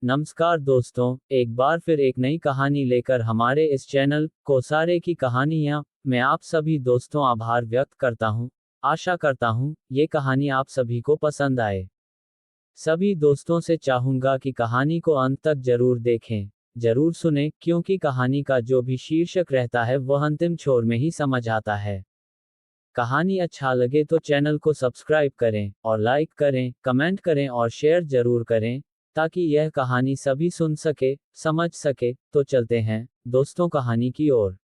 नमस्कार दोस्तों, एक बार फिर एक नई कहानी लेकर हमारे इस चैनल कोसारे की कहानियाँ मैं आप सभी दोस्तों आभार व्यक्त करता हूँ। आशा करता हूँ ये कहानी आप सभी को पसंद आए। सभी दोस्तों से चाहूँगा कि कहानी को अंत तक जरूर देखें, जरूर सुने, क्योंकि कहानी का जो भी शीर्षक रहता है वह अंतिम छोर में ही समझ आता है। कहानी अच्छा लगे तो चैनल को सब्सक्राइब करें और लाइक करें, कमेंट करें और शेयर जरूर करें, ताकि यह कहानी सभी सुन सके, समझ सके। तो चलते हैं दोस्तों कहानी की ओर।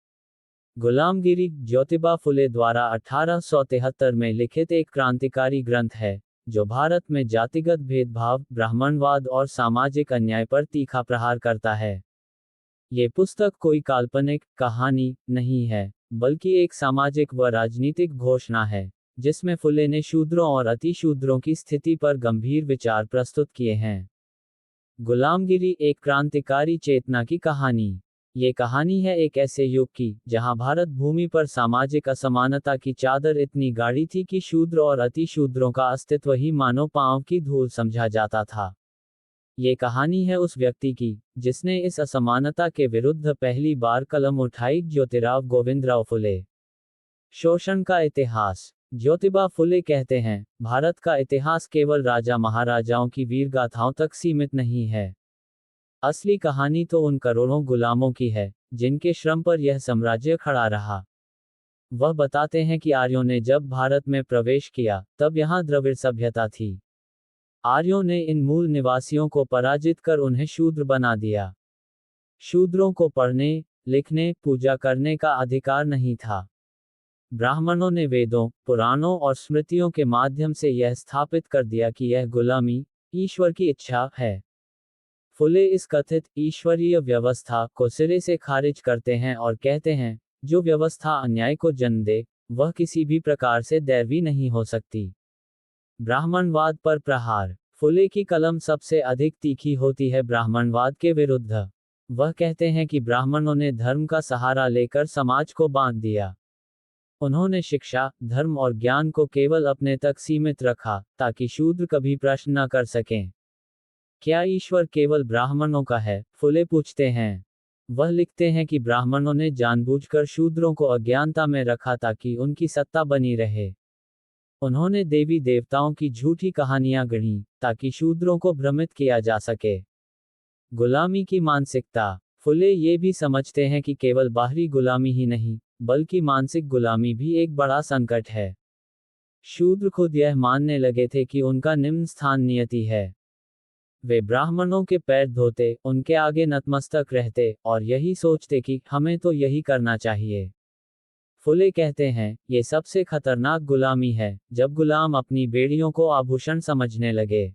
गुलामगिरी ज्योतिबा फुले द्वारा 1873 में लिखित एक क्रांतिकारी ग्रंथ है, जो भारत में जातिगत भेदभाव, ब्राह्मणवाद और सामाजिक अन्याय पर तीखा प्रहार करता है। ये पुस्तक कोई काल्पनिक कहानी नहीं है, बल्कि एक सामाजिक व राजनीतिक घोषणा है, जिसमें फुले ने शूद्रों और अतिशूद्रों की स्थिति पर गंभीर विचार प्रस्तुत किए हैं। गुलामगिरी एक क्रांतिकारी चेतना की कहानी। ये कहानी है एक ऐसे युग की, जहां भारत भूमि पर सामाजिक असमानता की चादर इतनी गाढ़ी थी कि शूद्र और अतिशूद्रों का अस्तित्व ही मानो पांव की धूल समझा जाता था। ये कहानी है उस व्यक्ति की, जिसने इस असमानता के विरुद्ध पहली बार कलम उठाई, ज्योतिराव गोविंदराव फुले। शोषण का इतिहास। ज्योतिबा फुले कहते हैं, भारत का इतिहास केवल राजा महाराजाओं की वीर गाथाओं तक सीमित नहीं है। असली कहानी तो उन करोड़ों गुलामों की है, जिनके श्रम पर यह साम्राज्य खड़ा रहा। वह बताते हैं कि आर्यों ने जब भारत में प्रवेश किया, तब यहाँ द्रविड़ सभ्यता थी। आर्यों ने इन मूल निवासियों को पराजित कर उन्हें शूद्र बना दिया। शूद्रों को पढ़ने, लिखने, पूजा करने का अधिकार नहीं था। ब्राह्मणों ने वेदों, पुराणों और स्मृतियों के माध्यम से यह स्थापित कर दिया कि यह गुलामी ईश्वर की इच्छा है। फुले इस कथित ईश्वरीय व्यवस्था को सिरे से खारिज करते हैं और कहते हैं, जो व्यवस्था अन्याय को जन्म दे, वह किसी भी प्रकार से दैवी नहीं हो सकती। ब्राह्मणवाद पर प्रहार। फुले की कलम सबसे अधिक तीखी होती है ब्राह्मणवाद के विरुद्ध। वह कहते हैं कि ब्राह्मणों ने धर्म का सहारा लेकर समाज को बांध दिया। उन्होंने शिक्षा, धर्म और ज्ञान को केवल अपने तक सीमित रखा, ताकि शूद्र कभी प्रश्न न कर सकें। क्या ईश्वर केवल ब्राह्मणों का है? फुले पूछते हैं। वह लिखते हैं कि ब्राह्मणों ने जानबूझकर शूद्रों को अज्ञानता में रखा ताकि उनकी सत्ता बनी रहे। उन्होंने देवी देवताओं की झूठी कहानियां गढ़ी, ताकि शूद्रों को भ्रमित किया जा सके। गुलामी की मानसिकता। फुले ये भी समझते हैं कि केवल बाहरी गुलामी ही नहीं, बल्कि मानसिक गुलामी भी एक बड़ा संकट है। शूद्र खुद यह मानने लगे थे कि उनका निम्न स्थान नियति है। वे ब्राह्मणों के पैर धोते, उनके आगे नतमस्तक रहते, और यही सोचते कि हमें तो यही करना चाहिए। फुले कहते हैं, ये सबसे खतरनाक गुलामी है, जब गुलाम अपनी बेड़ियों को आभूषण समझने लगे।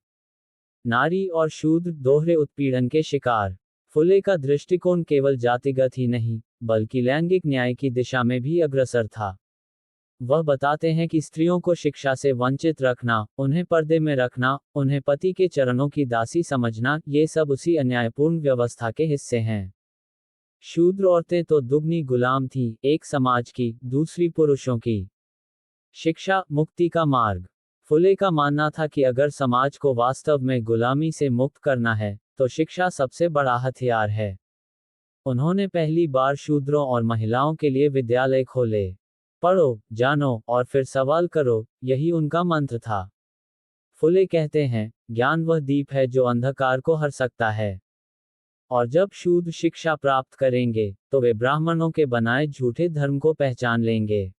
नारी और शूद्र दोहरे उत्पीड़न के शिकार। फुले का दृष्टिकोण केवल जातिगत ही नहीं, बल्कि लैंगिक न्याय की दिशा में भी अग्रसर था। वह बताते हैं कि स्त्रियों को शिक्षा से वंचित रखना, उन्हें पर्दे में रखना, उन्हें पति के चरणों की दासी समझना, ये सब उसी अन्यायपूर्ण व्यवस्था के हिस्से हैं। शूद्र औरतें तो दुगनी गुलाम थीं, एक समाज की, दूसरी पुरुषों की। शिक्षा मुक्ति का मार्ग। फुले का मानना था कि अगर समाज को वास्तव में गुलामी से मुक्त करना है, तो शिक्षा सबसे बड़ा हथियार है। उन्होंने पहली बार शूद्रों और महिलाओं के लिए विद्यालय खोले। पढ़ो, जानो और फिर सवाल करो, यही उनका मंत्र था। फुले कहते हैं, ज्ञान वह दीप है जो अंधकार को हर सकता है। और जब शूद्र शिक्षा प्राप्त करेंगे, तो वे ब्राह्मणों के बनाए झूठे धर्म को पहचान लेंगे।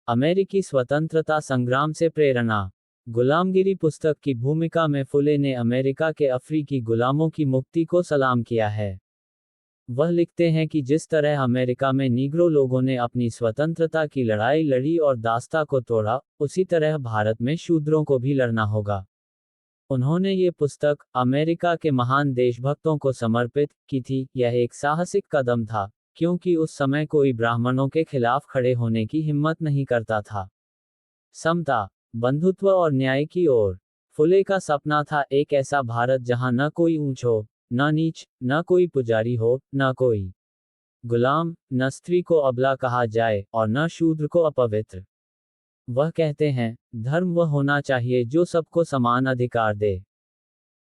अमेरिकी स्वतंत्रता संग्राम से प्रेरणा। गुलामगिरी पुस्तक की भूमिका में फुले ने अमेरिका के अफ्रीकी गुलामों की मुक्ति को सलाम किया है। वह लिखते हैं कि जिस तरह अमेरिका में नीग्रो लोगों ने अपनी स्वतंत्रता की लड़ाई लड़ी और दास्ता को तोड़ा, उसी तरह भारत में शूद्रों को भी लड़ना होगा। उन्होंने ये पुस्तक अमेरिका के महान देशभक्तों को समर्पित की थी। यह एक साहसिक कदम था, क्योंकि उस समय कोई ब्राह्मणों के खिलाफ खड़े होने की हिम्मत नहीं करता था। समता, बंधुत्व और न्याय की ओर। फुले का सपना था एक ऐसा भारत जहां न कोई ऊंच हो, न नीच, न कोई पुजारी हो, न कोई गुलाम, न स्त्री को अबला कहा जाए, और न शूद्र को अपवित्र। वह कहते हैं, धर्म वह होना चाहिए जो सबको समान अधिकार दे।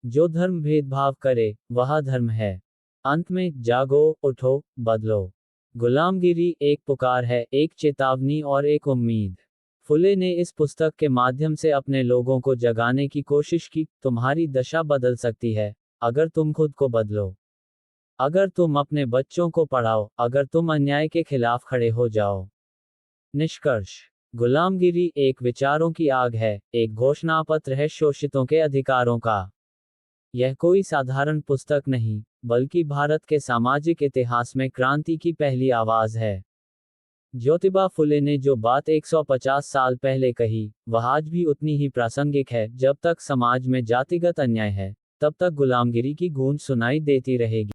जो धर्म भेदभाव करे वह धर्म है। अंत में जागो, उठो, बदलो। गुलामगिरी एक पुकार है, एक चेतावनी और एक उम्मीद। फुले ने इस पुस्तक के माध्यम से अपने लोगों को जगाने की कोशिश की। तुम्हारी दशा बदल सकती है अगर तुम खुद को बदलो, अगर तुम अपने बच्चों को पढ़ाओ, अगर तुम अन्याय के खिलाफ खड़े हो जाओ। निष्कर्ष, गुलामगिरी एक विचारों की आग है, एक घोषणापत्र है शोषितों के अधिकारों का। यह कोई साधारण पुस्तक नहीं, बल्कि भारत के सामाजिक इतिहास में क्रांति की पहली आवाज है। ज्योतिबा फुले ने जो बात 150 साल पहले कही, वह आज भी उतनी ही प्रासंगिक है। जब तक समाज में जातिगत अन्याय है, तब तक गुलामगिरी की गूंज सुनाई देती रहेगी।